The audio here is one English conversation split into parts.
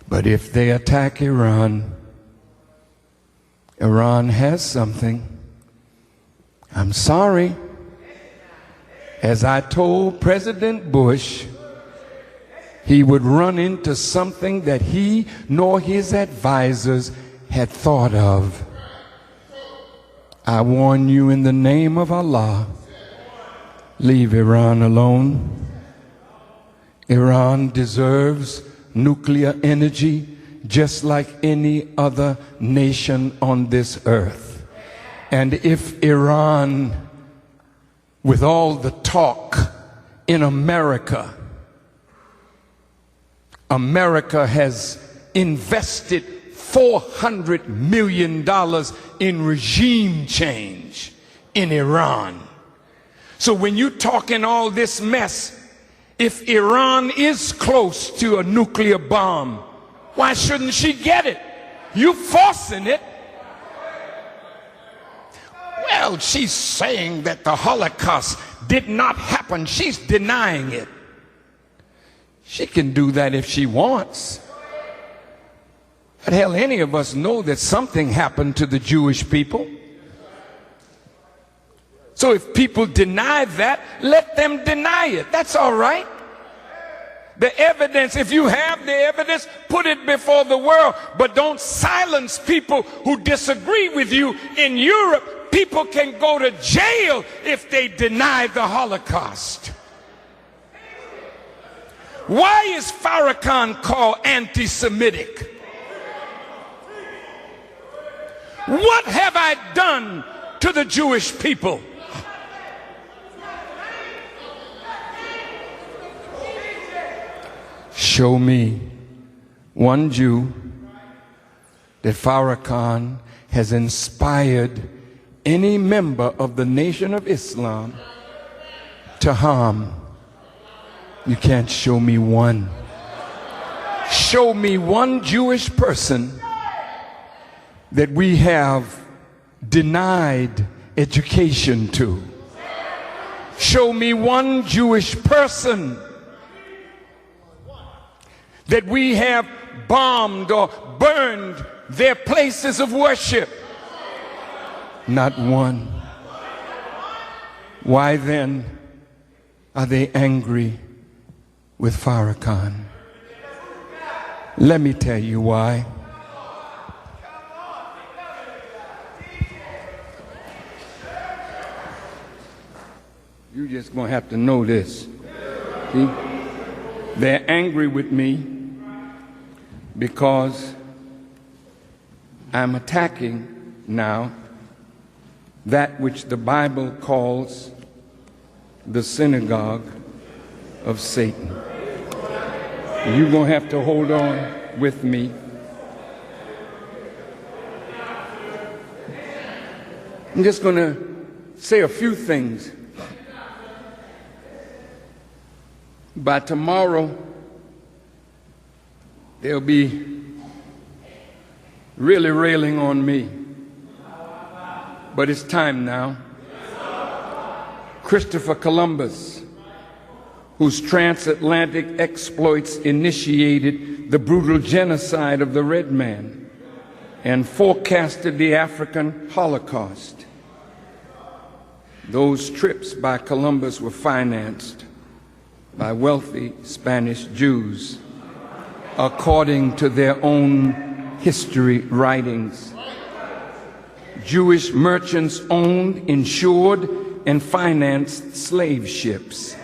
But if they attack Iran, Iran has something. I'm sorry. As I told President Bush, he would run into something that he nor his advisors had thought of. I warn you in the name of Allah, leave Iran alone. Iran deserves nuclear energy just like any other nation on this earth. And if Iran, with all the talk in America, America has invested $400 million in regime change in Iran. So when you're talking all this mess, if Iran is close to a nuclear bomb, why shouldn't she get it? You're forcing it. Well, she's saying that the Holocaust did not happen. She's denying it. She can do that if she wants. But hell, any of us know that something happened to the Jewish people. So if people deny that, let them deny it. That's all right. The evidence, if you have the evidence, put it before the world. But don't silence people who disagree with you. In Europe, people can go to jail if they deny the Holocaust. Why is Farrakhan called anti-Semitic? What have I done to the Jewish people? Show me one Jew that Farrakhan has inspired any member of the Nation of Islam to harm. You can't show me one. Show me one Jewish person that we have denied education to. Show me one Jewish person that we have bombed or burned their places of worship. Not one. Why then are they angry with Farrakhan? Let me tell you why. You're just going to have to know this. See? They're angry with me because I'm attacking now that which the Bible calls the synagogue of Satan. You're going to have to hold on with me. I'm just going to say a few things. By tomorrow, they'll be really railing on me. But it's time now. Christopher Columbus, whose transatlantic exploits initiated the brutal genocide of the red man and forecasted the African Holocaust. Those trips by Columbus were financed by wealthy Spanish Jews, according to their own history writings. Jewish merchants owned, insured, and financed slave ships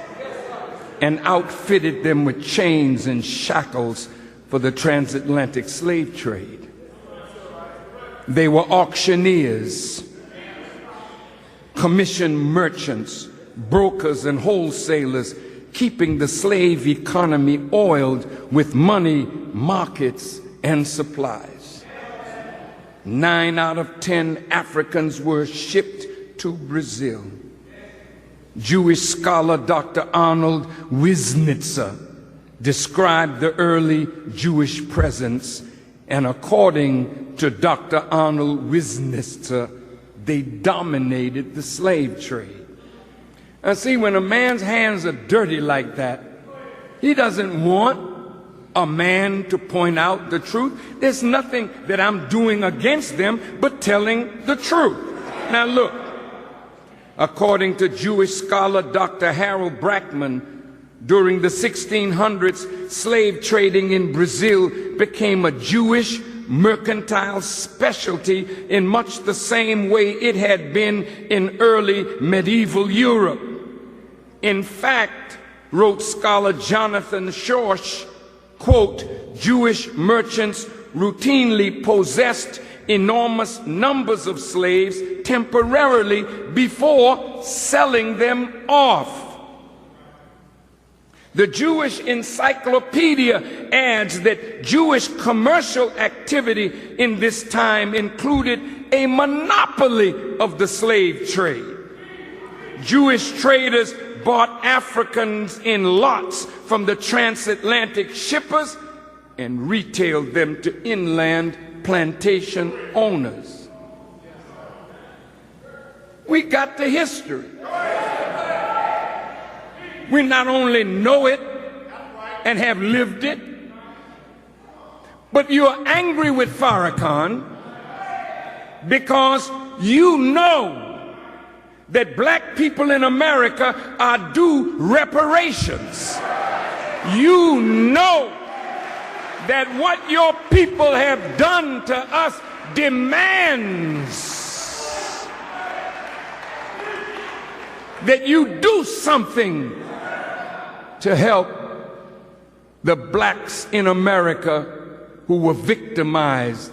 and outfitted them with chains and shackles for the transatlantic slave trade. They were auctioneers, commissioned merchants, brokers, and wholesalers, keeping the slave economy oiled with money, markets, and supplies. 9 out of 10 Africans were shipped to Brazil. Jewish scholar Dr. Arnold Wisnitzer described the early Jewish presence, and according to Dr. Arnold Wisnitzer, they dominated the slave trade. Now see, when a man's hands are dirty like that, he doesn't want a man to point out the truth. There's nothing that I'm doing against them but telling the truth. Now look, according to Jewish scholar Dr. Harold Brackman, during the 1600s, slave trading in Brazil became a Jewish mercantile specialty in much the same way it had been in early medieval Europe. In fact, wrote scholar Jonathan Schorsch, quote, Jewish merchants routinely possessed enormous numbers of slaves temporarily before selling them off. The Jewish Encyclopedia adds that Jewish commercial activity in this time included a monopoly of the slave trade. Jewish traders bought Africans in lots from the transatlantic shippers and retailed them to inland plantation owners. We got the history. We not only know it and have lived it, but you're angry with Farrakhan because you know that black people in America are due reparations. You know that what your people have done to us demands that you do something to help the blacks in America who were victimized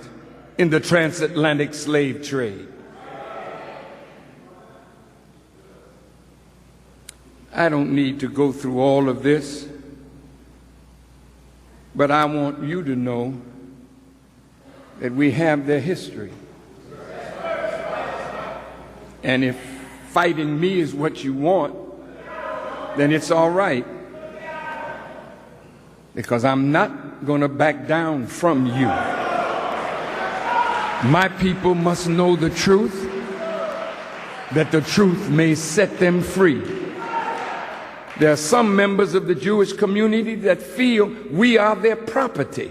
in the transatlantic slave trade. I don't need to go through all of this, but I want you to know that we have their history. And if fighting me is what you want, then it's all right. Because I'm not going to back down from you. My people must know the truth, that the truth may set them free. There are some members of the Jewish community that feel we are their property.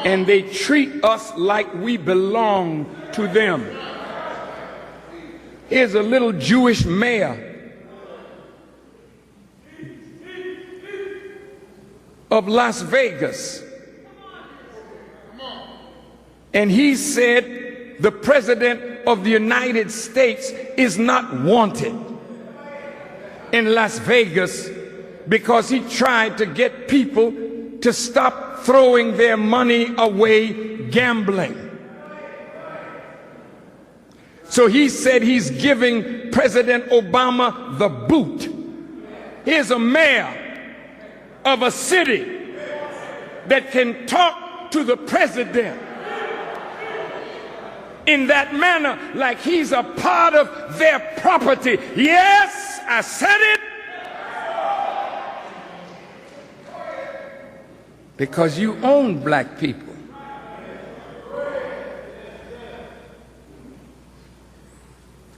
And they treat us like we belong to them. Here's a little Jewish mayor of Las Vegas, and he said the President of the United States is not wanted in Las Vegas because he tried to get people to stop throwing their money away gambling. So he said he's giving President Obama the boot. Here's a mayor of a city that can talk to the president in that manner like he's a part of their property. Yes, I said it. Because you own black people.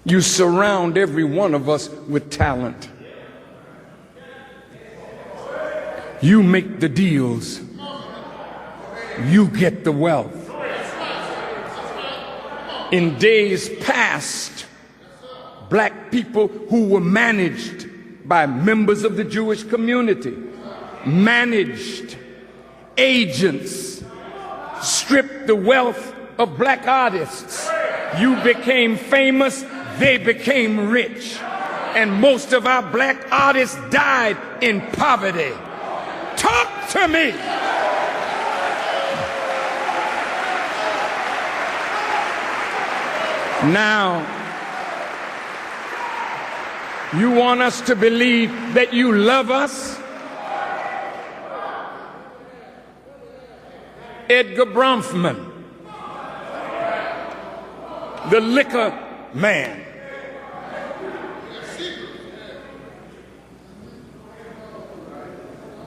You surround every one of us with talent. You make the deals. You get the wealth. In days past, black people who were managed by members of the Jewish community, managed agents, stripped the wealth of black artists. You became famous, they became rich. And most of our black artists died in poverty. Talk to me. Now, you want us to believe that you love us? Edgar Bronfman, the liquor man,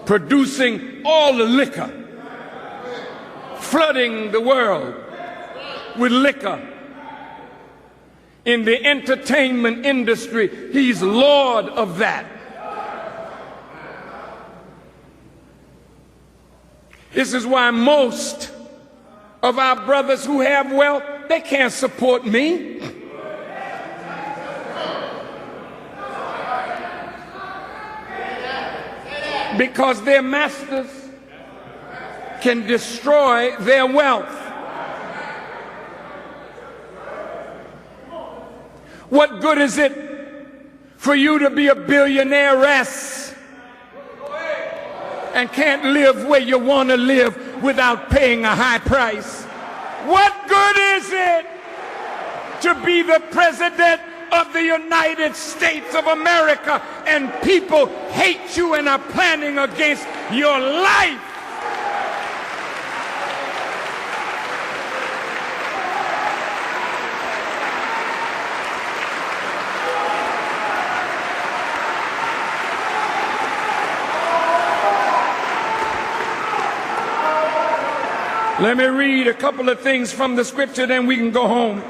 producing all the liquor, flooding the world with liquor. In the entertainment industry, he's lord of that. This is why most of our brothers who have wealth, they can't support me. Because their masters can destroy their wealth. What good is it for you to be a billionairess and can't live where you want to live without paying a high price? What good is it to be the president of the United States of America and people hate you and are planning against your life? Let me read a couple of things from the scripture, then we can go home.